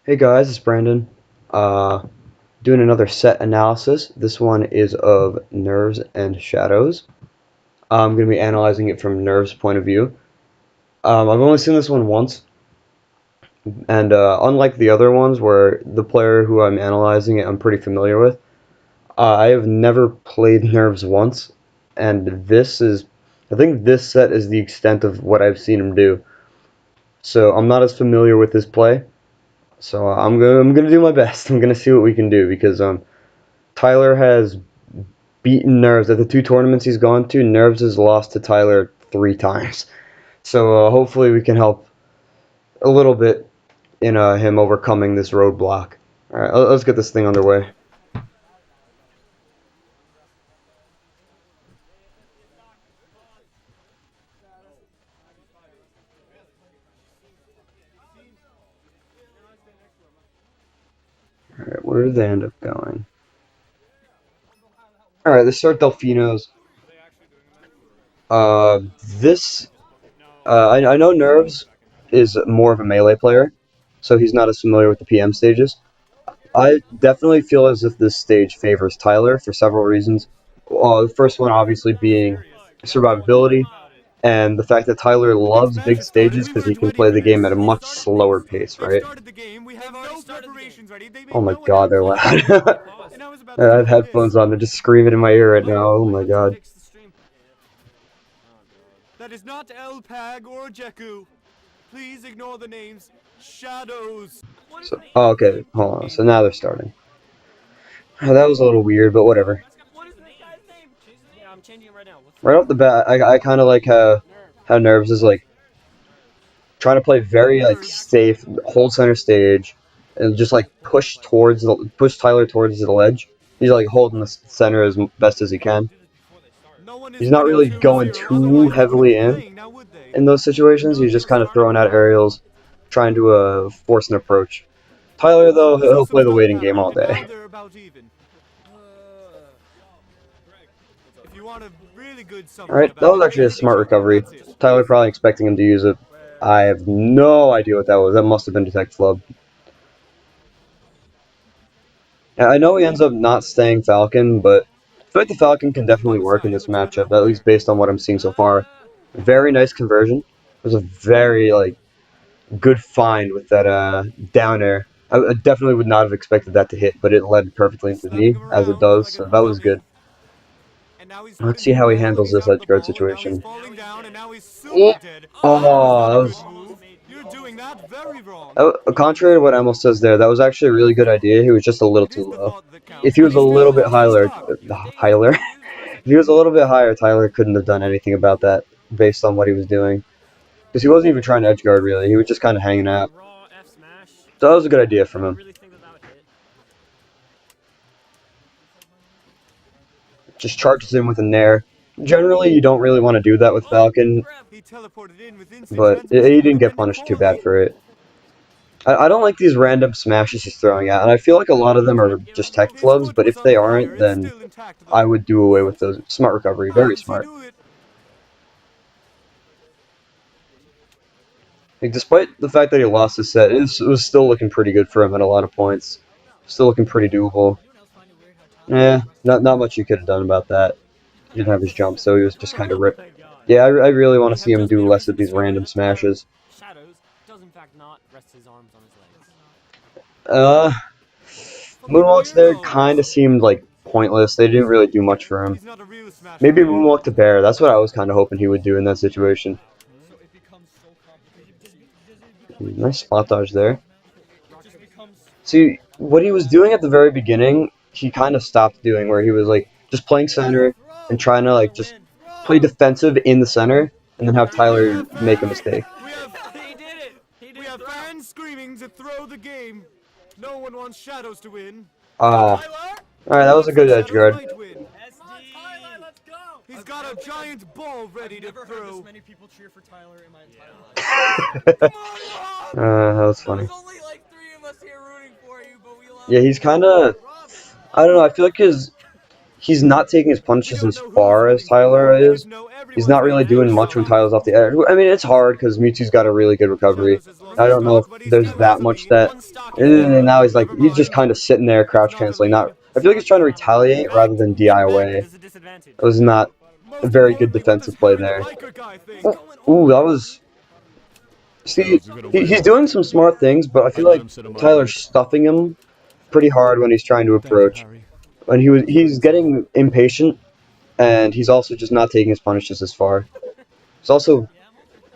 Hey guys, it's Brandon. Doing another set analysis. This one is of nerves and shadows. I'm going to be analyzing it from nerves' point of view. I've only seen this one once, and unlike the other ones where the player who I'm analyzing it I'm pretty familiar with, I have never played nerves once, and I think this set is the extent of what I've seen him do. So I'm not as familiar with his play. So I'm gonna do my best. I'm gonna see what we can do because Tyler has beaten Nerves at the two tournaments he's gone to. Nerves has lost to Tyler 3 times. So hopefully we can help a little bit in him overcoming this roadblock. All right, let's get this thing underway. All right, where did they end up going? All right, let's start Delfinos. Uh, this I know Nerves is more of a melee player, so he's not as familiar with the PM stages. I definitely feel as if this stage favors Tyler for several reasons. The first one obviously being survivability, and the fact that Tyler loves big stages because he can play the game at a much slower pace, right? Oh my god, they're loud. I have headphones on, they're just screaming in my ear right now, oh my god. That is not Elpag or Jeku. Please ignore the names. Shadows. Oh, okay, hold on, so now they're starting. That was a little weird, but whatever. What is the guy's name? Yeah, I'm changing it right now. Right off the bat, I kind of like how Nerves is like trying to play very like safe, hold center stage, and just like push Tyler towards the ledge. He's like holding the center as best as he can. He's not really going too heavily in those situations. He's just kind of throwing out aerials, trying to force an approach. Tyler though, he'll play the waiting game all day. Alright, that was actually a smart recovery. Tyler probably expecting him to use it. I have no idea what that was. That must have been Detect Flub. I know he ends up not staying Falcon, but I feel like the Falcon can definitely work in this matchup, at least based on what I'm seeing so far. Very nice conversion. It was a very good find with that down air. I definitely would not have expected that to hit, but it led perfectly into me, as it does, so that was good. Let's see how he handles this edge guard situation. Oh, that was... Contrary to what Emil says there, that was actually a really good idea. He was just a little too low. If he was a little bit if he was a little bit higher, Tyler couldn't have done anything about that based on what he was doing. Because he wasn't even trying to edge guard, really. He was just kind of hanging out. So that was a good idea from him. Just charges in with a nair. Generally, you don't really want to do that with Falcon, but he didn't get punished too bad for it. I don't like these random smashes he's throwing out, and I feel like a lot of them are just tech flubs, but if they aren't, then I would do away with those. Smart recovery, very smart. Like, despite the fact that he lost his set, it was still looking pretty good for him at a lot of points. Still looking pretty doable. Not much you could have done about that. He didn't have his jump, so he was just kind of ripped. Yeah, I really want to see him do less of these random smashes. Moonwalks there kind of seemed like pointless. They didn't really do much for him. Maybe Moonwalk to Bear. That's what I was kind of hoping he would do in that situation. Nice spot dodge there. See, what he was doing at the very beginning, he kind of stopped doing, where he was like just playing center and trying to like just play defensive in the center and then have Tyler make a mistake. We have fans screaming to throw the game. No one wants Shadows to win. Alright, that was a good edge guard. He's got a giant ball ready to throw. Many people cheer for Tyler in my entire life. That was funny. Yeah, he's kind of... I don't know, I feel like he's not taking his punches as far as Tyler is, He's not really doing much when Tyler's off the air. I mean, it's hard because Mewtwo's got a really good recovery. I don't know if there's that much that. And now he's just kind of sitting there, crouch canceling. Not. I feel like he's trying to retaliate rather than DI away. It was not a very good defensive play there. Ooh, that was. See, he's doing some smart things, but I feel like Tyler's stuffing him pretty hard when he's trying to approach. And he's getting impatient, and he's also just not taking his punishes as far. He's also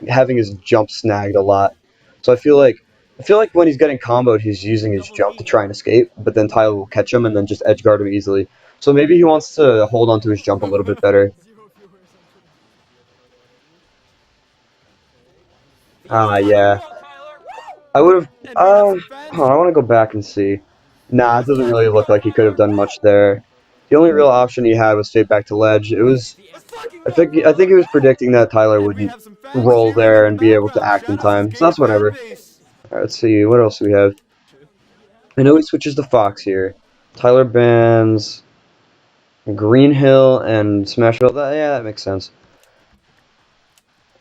having his jump snagged a lot. So I feel like when he's getting comboed, he's using his jump to try and escape, but then Tyler will catch him and then just edge guard him easily. So maybe he wants to hold on to his jump a little bit better. Ah, yeah. I would have. I want to go back and see. Nah, it doesn't really look like he could have done much there. The only real option he had was fade back to ledge. It was. I think he was predicting that Tyler wouldn't roll there and be able to act in time. So that's whatever. Alright, let's see. What else do we have? I know he switches to Fox here. Tyler bans Green Hill and Smashville. Yeah, that makes sense.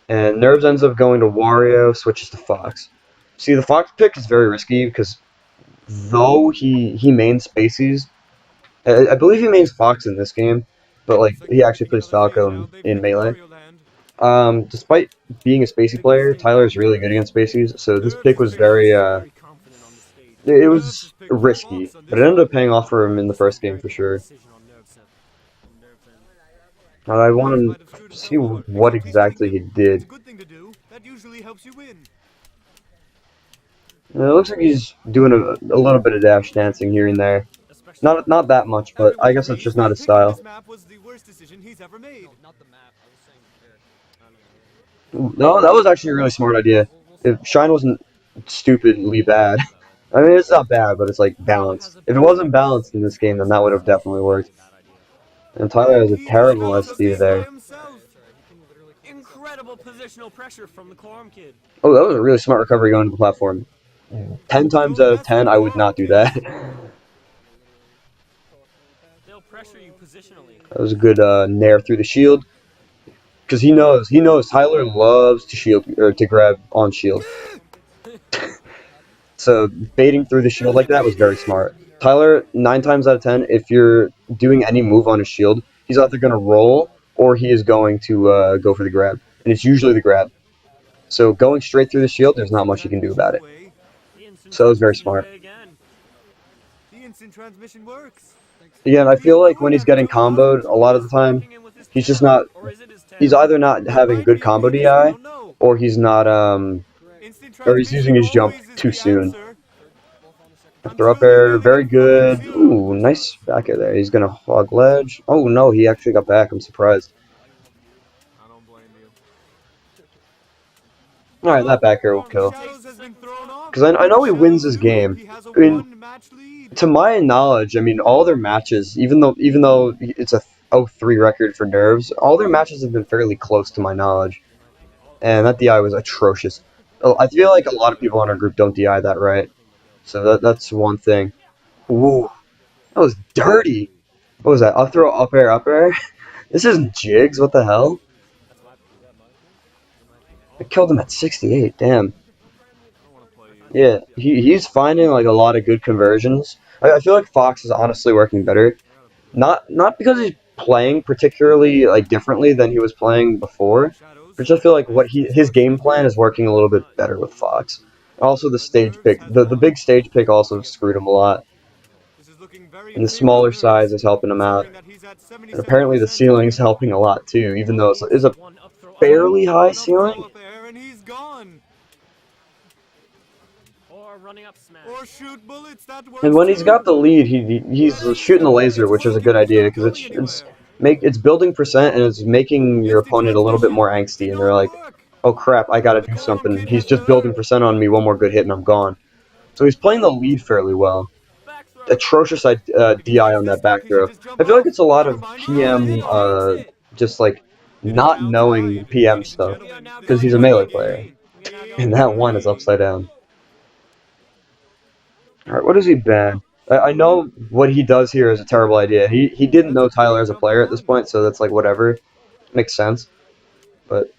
And Nerves ends up going to Wario, switches to Fox. See, the Fox pick is very risky because though he mains Spaceys, I believe he mains Fox in this game, but like he actually plays Falco in Melee. Despite being a Spacey player, Tyler is really good against Spaceys, so this pick was very it was risky, but it ended up paying off for him in the first game for sure. I want to see what exactly he did. It looks like he's doing a little bit of dash dancing here and there. Not that much, but I guess that's just not his style. No, that was actually a really smart idea. If Shine wasn't stupidly bad. I mean, it's not bad, but it's like balanced. If it wasn't balanced in this game, then that would have definitely worked. And Tyler has a terrible SD there. Incredible positional pressure from the Quorum Kid. Oh, that was a really smart recovery going to the platform. 10 times out of 10, I would not do that. They'll pressure you positionally. That was a good nair through the shield. Because he knows Tyler loves to shield, or to grab on shield. So baiting through the shield like that was very smart. Tyler, 9 times out of 10, if you're doing any move on his shield, he's either going to roll or he is going to go for the grab. And it's usually the grab. So going straight through the shield, there's not much you can do about it. So it was very smart. Again, I feel like when he's getting comboed, a lot of the time, he's just not... He's either not having good combo DI, or he's not, or he's using his jump too soon. Throw up air, very good. Ooh, nice back air there. He's gonna hog ledge. Oh no, he actually got back. I'm surprised. Alright, that back air will kill. Because I know he wins this game. I mean, to my knowledge, I mean, all their matches, even though it's a 0-3 record for Nerves, all their matches have been fairly close to my knowledge. And that DI was atrocious. I feel like a lot of people in our group don't DI that right. So that's one thing. Ooh, that was dirty. What was that? Up throw, up air, up air? This isn't jigs, what the hell? I killed him at 68, damn. Yeah, he's finding like a lot of good conversions. I feel like Fox is honestly working better. Not because he's playing particularly like differently than he was playing before. I just feel like his game plan is working a little bit better with Fox. Also the stage pick. The big stage pick also screwed him a lot. And the smaller size is helping him out. And apparently the ceiling's helping a lot too, even though it's a fairly high ceiling. And when he's got the lead, he's shooting the laser, which is a good idea because it's building percent and it's making your opponent a little bit more angsty, and they're like, oh crap, I gotta do something. He's just building percent on me, one more good hit and I'm gone. So he's playing the lead fairly well. Atrocious DI on that back throw. I feel like it's a lot of PM just like not knowing PM stuff because he's a melee player. And that one is upside down. Alright, what does he ban? I know what he does here is a terrible idea. He didn't know Tyler as a player at this point, so that's like whatever. Makes sense. But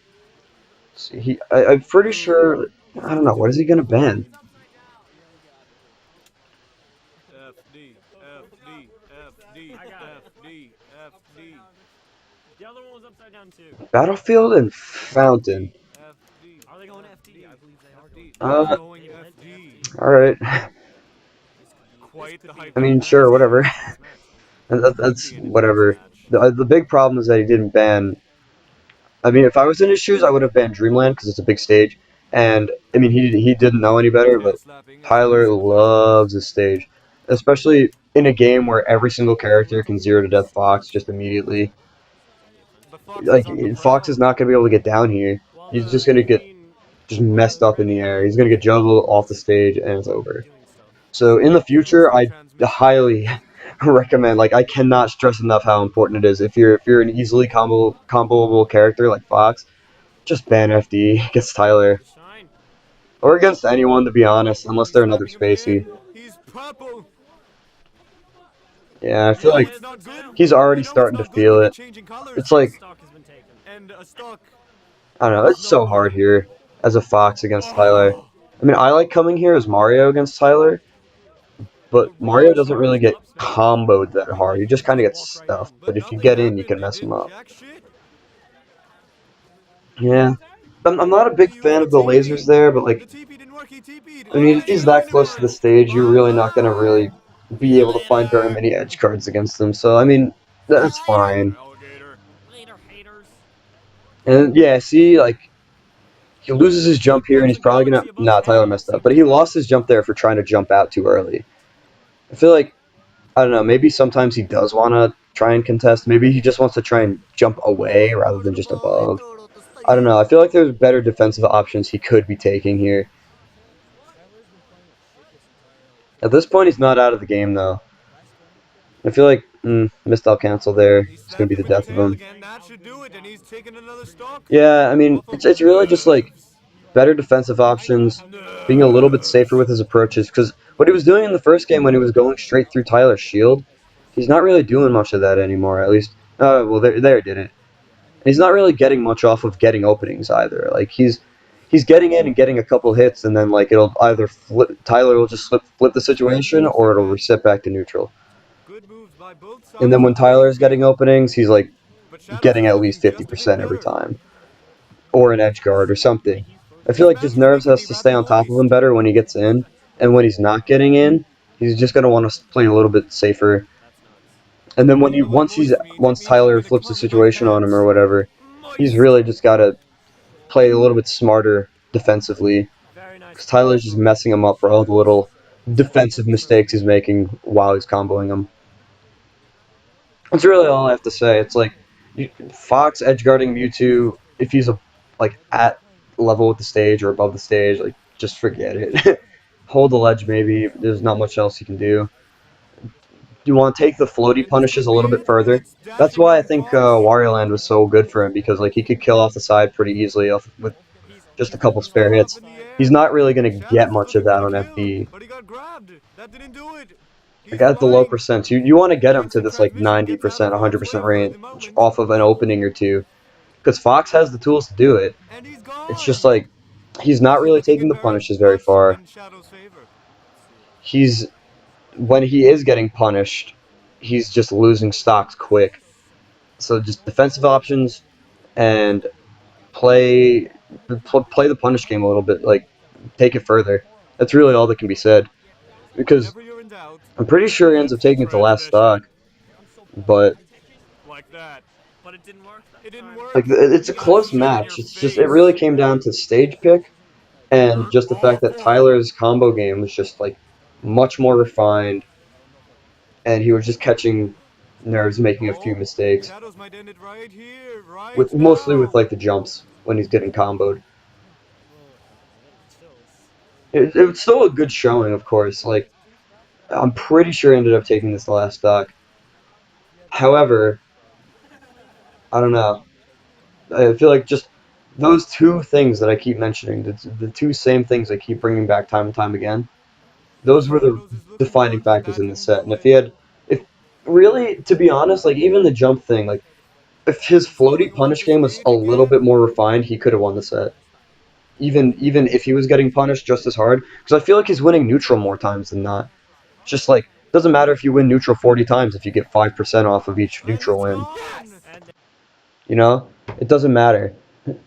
I'm pretty sure. He's I up don't to know. What do is it. he gonna ban? FD, FD, FD, FD, FD, The other one was upside down too. Battlefield and Fountain. FD, FD. Are they going FD? I believe they are FD. going. They're Uh, going FD. all right. Quite the I hyped up mean, match sure, whatever. here. Could That's be an intense whatever. match. The big problem is that he didn't ban. I mean, if I was in his shoes, I would have banned Dreamland because it's a big stage. And I mean, he didn't know any better, Tail but slapping as he Tyler moves through the loves platforms. this stage, especially in a game where every single character can zero to death Fox just immediately. The Fox is Like on the Fox is prowl. not gonna be able to get down here. Well, He's just gonna I get mean, just one messed up in red the air. herring He's gonna get is juggled off the just stage and it's over. doing stuff. So in the future, I Transmission. highly recommend. Like I cannot stress enough how important it is. If you're an easily comboable character like Fox, just ban FD against Tyler Nice shine. or against anyone to be honest, unless He's they're another slapping him Spacey. again. He's purple. Yeah, I feel No, like it's not good. he's We already know it's starting to not good feel when you're it. changing colors. It's And a like stock has been taken. And a stock. I don't know. There's It's no so hard more. here as a Fox against Tyler. Oh, I mean, I like coming here as Mario against Tyler, The but Mario red doesn't really charged get up smash. comboed that hard. He just kind of Just gets walk right stuffed. in. But but if you nothing get in, you happened. can It mess him did up. jack shit. Yeah. I'm not a He big used fan the of the lasers TP. there, but like, The TP didn't work. He TP'd. I mean, if And he's he that close to the unicorned. stage, you're really not gonna Bye-bye. really be able to find very many edge cards against him. So I mean, that's fine. Alligator. Later, haters. And yeah, see, like he loses his jump here, and he's There's a probably gonna. galaxy above his Nah, head. Tyler messed See up, if we but he can mark lost his jump there for trying to jump out too early. I feel like I don't know. Maybe sometimes he does want to try and contest. Maybe he just wants to try and jump away rather than just above. I don't know. I feel like there's better defensive options he could be taking here. At this point, he's not out of the game though. I feel like missed out cancel there. He It's gonna be slapped the him with the death of tail him. again. That should do it. And he's taking another stock. Yeah, I mean, Off of it's really just like nerves. better defensive options, being a little bit safer with Nerves. his approaches. Because what he was doing in the first game when he was going straight through Tyler's shield, he's not really doing much of that anymore. At least, well, there did it. And he's not really getting much off of getting openings either. Like he's getting in and getting a couple hits, and then like it'll either flip. Tyler will just flip the Friends situation, lose or their it'll match. reset back to neutral. Good moves by both And sides then when of the playing Tyler's getting field. openings, he's like But Shadows getting is at least looking just a bit 50% every better. time, or an edge guard or something. I feel This like match just is Nerves making me has to stay rather on top of moist. him better when he gets in, and when he's not getting in, he's just gonna want to play a little bit safer. That's nuts. And then If when you know what moist means, it once means I'm Tyler gonna flips the come with my situation on him or pants. whatever, he's Moist. really just gotta play a little bit smarter defensively, Very nice because play. Tyler's just messing him up for all the little defensive mistakes he's making while he's comboing him. That's really all I have to say. It's like Fox edgeguarding Mewtwo if he's like at level with the stage or above the stage, like just forget it. Hold the ledge maybe. There's not much else you can do. You want to take the floaty And this punishes could a be little bit it. And further. it's That's dashing why I down think Fox. Wario Land was so good for him because like he could kill off the side pretty easily off with just a couple He's spare still up hits. in the He's air. not really gonna get Shadows is much of looking for that the on kill. FD. But he got grabbed. That didn't do it. I He's got the low flying. percents. You want to get him to Instant this like transmission gets out 90%, of harm's 100% way for range the moment. off of an opening or two. Because Fox has the tools to do it. And he's It's gone. just like he's not This is really looking taking in the very punishes very much far. in Shadow's favor. He's when he is getting punished, he's just losing stocks quick. So just defensive options and play play the punish game a little bit, like take it further. That's really all that can be said. Because Whenever you're in doubt, I'm pretty sure he ends up instant taking it to last stock, transmission. but Like that. But it didn't work that It didn't time. work. like it's a He got close shit in your match. It's just it face. really came down to stage pick and just the fact that Awful. Tyler's combo game was just like much more refined, and he was just catching nerves, making a few Oh, mistakes Shadows might end it right here, right with mostly with now. like the jumps when he's getting comboed. Chills. It was still a good showing, of course. Like I'm pretty sure he ended up taking this last stock. However, I don't know. I feel like just those two things that I keep mentioning, the two same things I keep bringing back time and time again, those were the Shadows is looking for a defining factors comeback in the in set. the And if he win. had, if really, to be honest, like even the jump thing, like If his He's floaty going on punish to game was fade a little bit again. more refined, he could have won the set. Even if he was getting punished just as hard, because I feel like he's winning neutral more times than not. It's just like doesn't matter if you win neutral 40 times if you get 5% off of each And neutral it's win. gone. And You know, it doesn't matter.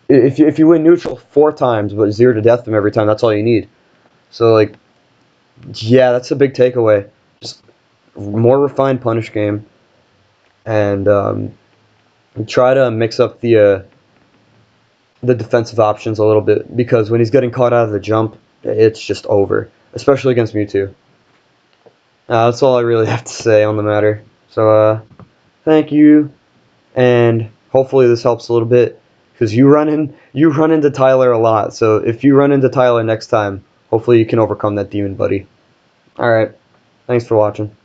If you win neutral 4 times but 0 to death them every time, that's all you need. So like, yeah, that's a big takeaway. Just more refined punish game, and try to mix up the defensive options a little bit because when he's getting caught out of the jump, it's just over, especially against Mewtwo. That's all I really have to say on the matter. So thank you, and hopefully this helps a little bit because you run into Tyler a lot. So if you run into Tyler next time, hopefully you can overcome that demon, buddy. All right, thanks for watching.